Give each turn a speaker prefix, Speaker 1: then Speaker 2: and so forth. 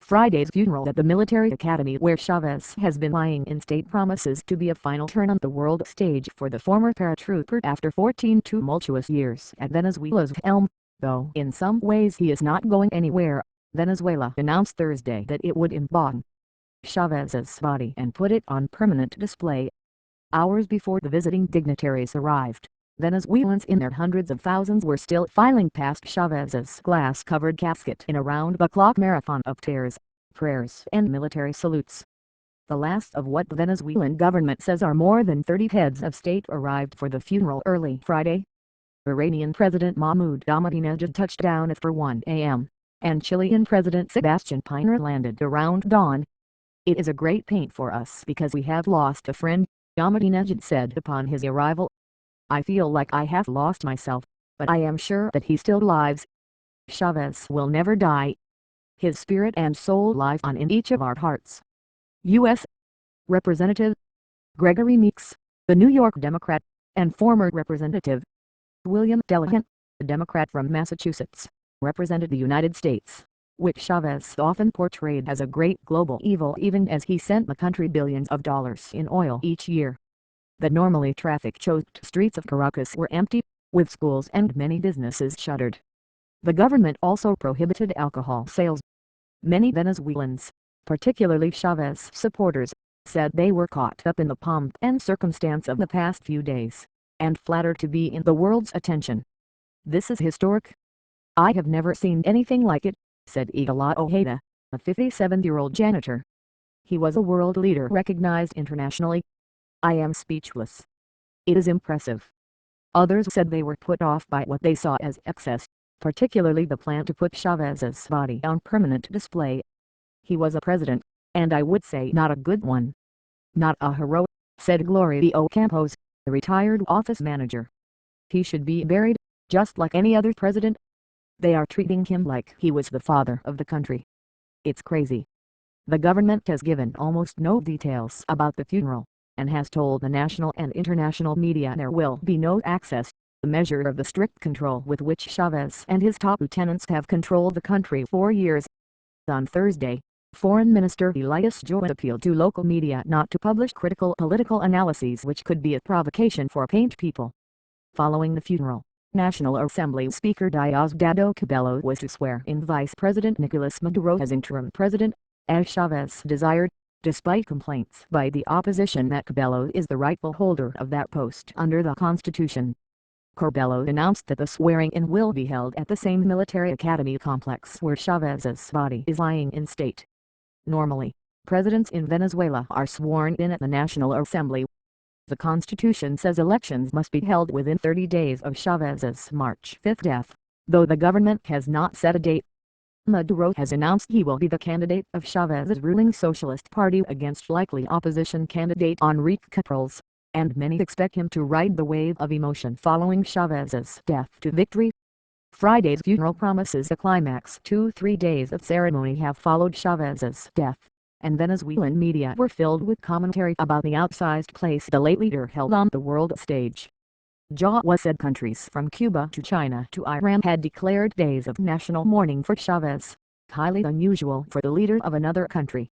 Speaker 1: Friday's funeral at the military academy where Chavez has been lying in state promises to be a final turn on the world stage for the former paratrooper after 14 tumultuous years at Venezuela's helm. Though in some ways he is not going anywhere, Venezuela announced Thursday that it would embalm Chavez's body and put it on permanent display. Hours before the visiting dignitaries arrived, Venezuelans in their hundreds of thousands were still filing past Chavez's glass-covered casket in a round-the-clock marathon of tears, prayers and military salutes. The last of what the Venezuelan government says are more than 30 heads of state arrived for the funeral early Friday. Iranian President Mahmoud Ahmadinejad touched down at 1 a.m., and Chilean President Sebastian Pinera landed around dawn. "It is a great pain for us because we have lost a friend," Ahmadinejad said upon his arrival. "I feel like I have lost myself, but I am sure that he still lives. Chavez will never die. His spirit and soul live on in each of our hearts." U.S. Representative Gregory Meeks, the New York Democrat, and former Representative William Delahunt, a Democrat from Massachusetts, represented the United States, which Chavez often portrayed as a great global evil even as he sent the country billions of dollars in oil each year. The normally traffic-choked streets of Caracas were empty, with schools and many businesses shuttered. The government also prohibited alcohol sales. Many Venezuelans, particularly Chavez supporters, said they were caught up in the pomp and circumstance of the past few days, and flattered to be in the world's attention. "This is historic. I have never seen anything like it," said Igala Ojeda, a 57-year-old janitor. He was a world leader recognized internationally. "I am speechless. It is impressive." Others said they were put off by what they saw as excess, particularly the plan to put Chavez's body on permanent display. "He was a president, and I would say not a good one. Not a hero," said Gloria Campos, a retired office manager. "He should be buried, just like any other president. They are treating him like he was the father of the country. It's crazy." The government has given almost no details about the funeral, and has told the national and international media there will be no access, a measure of the strict control with which Chavez and his top lieutenants have controlled the country for years. On Thursday, Foreign Minister Elias Joy appealed to local media not to publish critical political analyses which could be a provocation for paint people. Following the funeral, National Assembly Speaker Diosdado Cabello was to swear in Vice President Nicolas Maduro as interim president, as Chavez desired, despite complaints by the opposition that Cabello is the rightful holder of that post under the Constitution. Cabello announced that the swearing-in will be held at the same military academy complex where Chavez's body is lying in state. Normally, presidents in Venezuela are sworn in at the National Assembly. The Constitution says elections must be held within 30 days of Chavez's March 5 death, though the government has not set a date. Maduro has announced he will be the candidate of Chavez's ruling Socialist Party against likely opposition candidate Enrique Capriles, and many expect him to ride the wave of emotion following Chavez's death to victory. Friday's funeral promises a climax. 3 days of ceremony have followed Chavez's death, and Venezuelan media were filled with commentary about the outsized place the late leader held on the world stage. Jawa said countries from Cuba to China to Iran had declared days of national mourning for Chavez, highly unusual for the leader of another country.